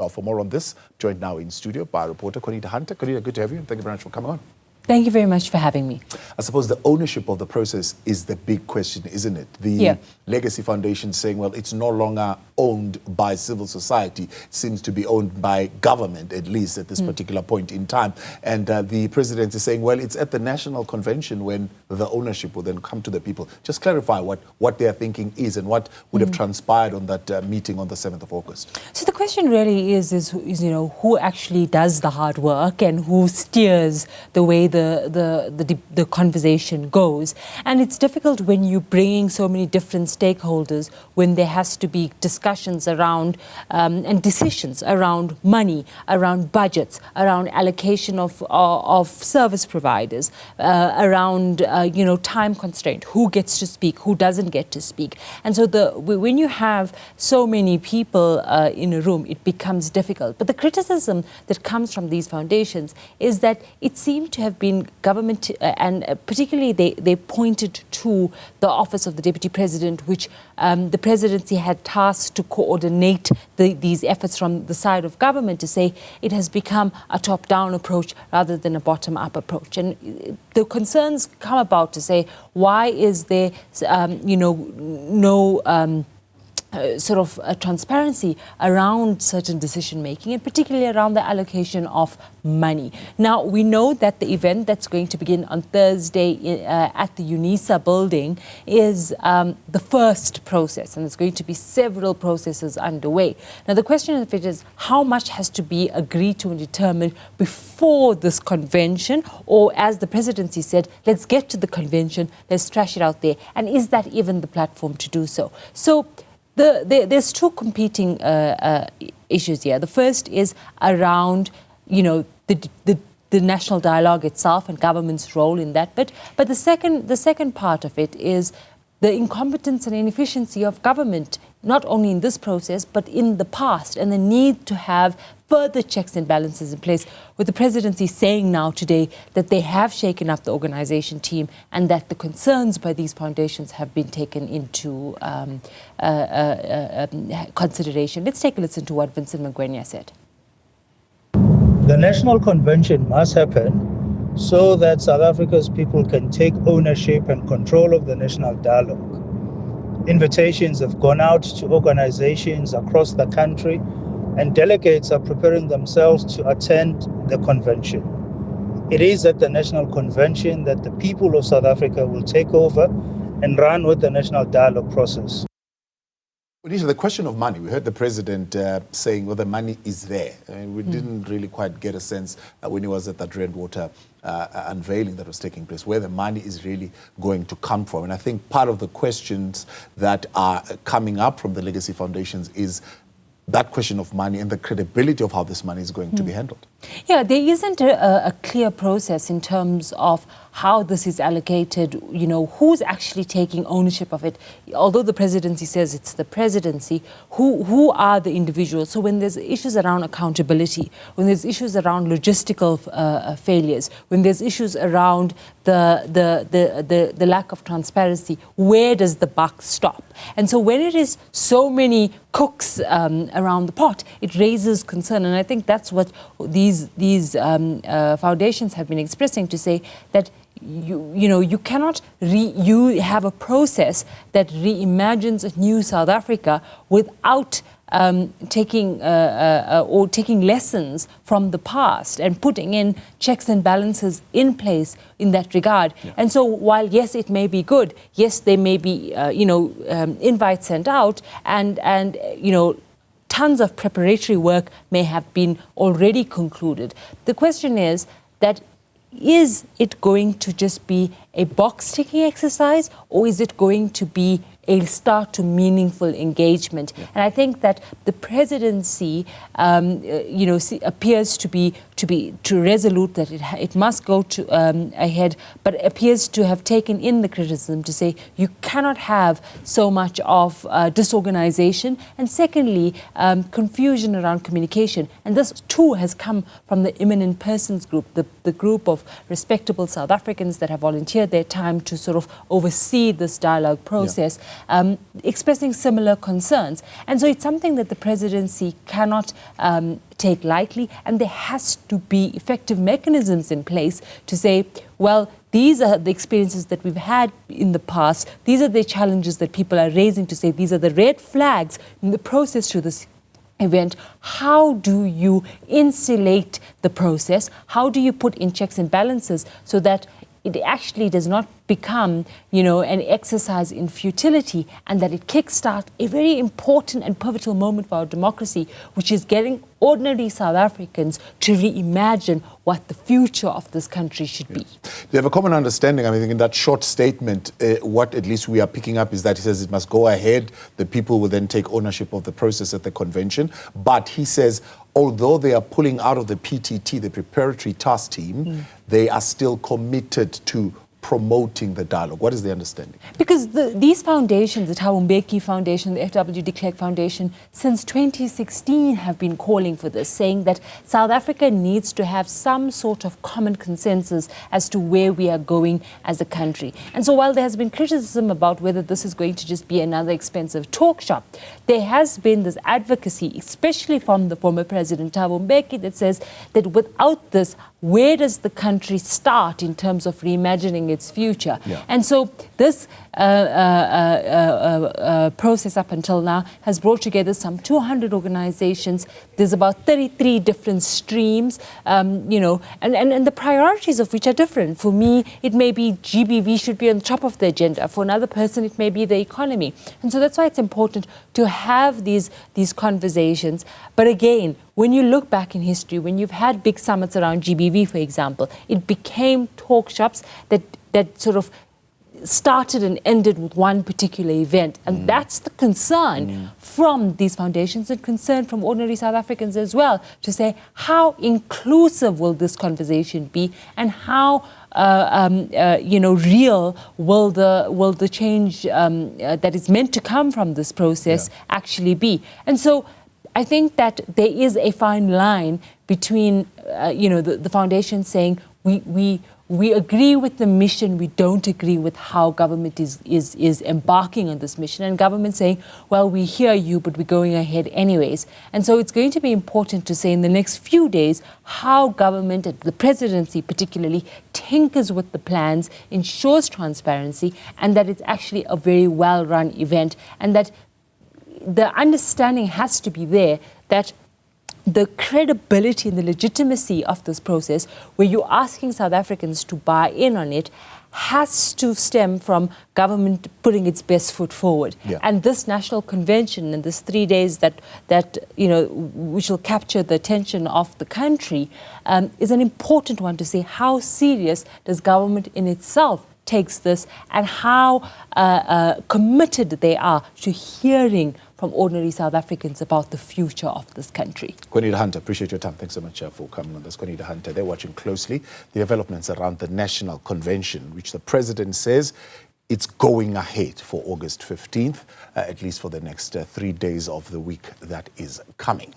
Well, for more on this, joined now in studio by reporter Qaanitah Hunter. Qaanitah, good to have you, and thank you very much for coming on. Thank you very much for having me. I suppose the ownership of the process is the big question, isn't it? The Legacy Foundation saying, well, it's no longer owned by civil society. It seems to be owned by government, at least at this particular point in time. And the president is saying, well, it's at the National Convention when the ownership will then come to the people. Just clarify what their thinking is and what would have transpired on that meeting on the 7th of August. So the question really is you know, who actually does the hard work and who steers the way the conversation goes. And it's difficult when you're bringing so many different stakeholders, when there has to be discussions around and decisions around money, around budgets, around allocation of service providers, around you know, time constraint, who gets to speak, who doesn't get to speak. And so when you have so many people in a room, it becomes difficult. But the criticism that comes from these foundations is that it seemed to have been government, and particularly they pointed to the office of the Deputy President, which the presidency had tasked to coordinate these efforts from the side of government, to say it has become a top-down approach rather than a bottom-up approach. And the concerns come about to say, why is there you know, no sort of transparency around certain decision-making, and particularly around the allocation of money. Now, we know that the event that's going to begin on Thursday at the UNISA building is the first process, and there's going to be several processes underway. Now, the question of it is, how much has to be agreed to and determined before this convention, or as the presidency said, let's get to the convention, let's trash it out there, and is that even the platform to do so? So, there's two competing issues here. The first is around, you know, the national dialogue itself and government's role in that bit. But the second part of it is the incompetence and inefficiency of government, not only in this process, but in the past, and the need to have further checks and balances in place, with the presidency saying now today that they have shaken up the organisation team and that the concerns by these foundations have been taken into consideration. Let's take a listen to what Vincent Magwenya said. The National Convention must happen so that South Africa's people can take ownership and control of the national dialogue. Invitations have gone out to organizations across the country, and delegates are preparing themselves to attend the convention. It is at the National Convention that the people of South Africa will take over and run with the national dialogue process. The question of money, we heard the president saying, well, the money is there. I mean, we didn't really quite get a sense when he was at that Redwater unveiling that was taking place, where the money is really going to come from. And I think part of the questions that are coming up from the legacy foundations is that question of money and the credibility of how this money is going to be handled. Yeah, there isn't a clear process in terms of how this is allocated, you know, who's actually taking ownership of it. Although the presidency says it's the presidency, who are the individuals? So when there's issues around accountability, when there's issues around logistical failures, when there's issues around the lack of transparency, where does the buck stop? And so when it is so many cooks around the pot, it raises concern. And I think that's what these foundations have been expressing, to say that you know, you cannot you have a process that reimagines a new South Africa without taking lessons from the past and putting in checks and balances in place in that regard. Yeah. And so while, yes, it may be good, yes, there may be, you know, invites sent out, and you know, tons of preparatory work may have been already concluded. The question is that, is it going to just be a box-ticking exercise, or is it going to be a start to meaningful engagement? Yeah. And I think that the presidency, you know, appears to be resolute that it must go to ahead, but appears to have taken in the criticism to say you cannot have so much of disorganization, and secondly, confusion around communication. And this too has come from the Eminent Persons Group, the group of respectable South Africans that have volunteered their time to sort of oversee this dialogue process, expressing similar concerns. And so it's something that the presidency cannot take lightly, and there has to be effective mechanisms in place to say, well, these are the experiences that we've had in the past, these are the challenges that people are raising, to say these are the red flags in the process to this event. How do you insulate the process? How do you put in checks and balances so that it actually does not become, an exercise in futility, and that it kickstarts a very important and pivotal moment for our democracy, which is getting ordinary South Africans to reimagine what the future of this country should be. Do you have a common understanding? I mean, in that short statement, what at least we are picking up is that he says it must go ahead. The people will then take ownership of the process at the convention. But he says, although they are pulling out of the PTT, the Preparatory Task Team, they are still committed to promoting the dialogue. What is the understanding? Because these foundations, the Thabo Mbeki Foundation, the F.W. de Klerk Foundation, since 2016 have been calling for this, saying that South Africa needs to have some sort of common consensus as to where we are going as a country. And so while there has been criticism about whether this is going to just be another expensive talk shop, there has been this advocacy, especially from the former President Thabo Mbeki, that says that without this, where does the country start in terms of reimagining its future? And so this process up until now has brought together some 200 organizations. There's about 33 different streams, and the priorities of which are different. For me, it may be GBV should be on the top of the agenda. For another person, it may be the economy. And so that's why it's important to have these conversations. But again, when you look back in history, when you've had big summits around GBV, for example, it became talk shops that sort of started and ended with one particular event. And that's the concern from these foundations, and concern from ordinary South Africans as well, to say how inclusive will this conversation be, and how real will the change that is meant to come from this process actually be. And so I think that there is a fine line between, the foundation saying we agree with the mission, we don't agree with how government is embarking on this mission, and government saying, well, we hear you, but we're going ahead anyways. And so it's going to be important to say in the next few days how government, the presidency particularly, tinkers with the plans, ensures transparency, and that it's actually a very well-run event, and that the understanding has to be there that the credibility and the legitimacy of this process, where you're asking South Africans to buy in on it, has to stem from government putting its best foot forward. And this national convention and this 3 days that which will capture the attention of the country is an important one, to say how serious does government in itself takes this, and how committed they are to hearing from ordinary South Africans about the future of this country. Qaanitah Hunter, appreciate your time. Thanks so much for coming on this. Qaanitah Hunter, they're watching closely the developments around the National Convention, which the President says it's going ahead for August 15th, at least for the next 3 days of the week that is coming.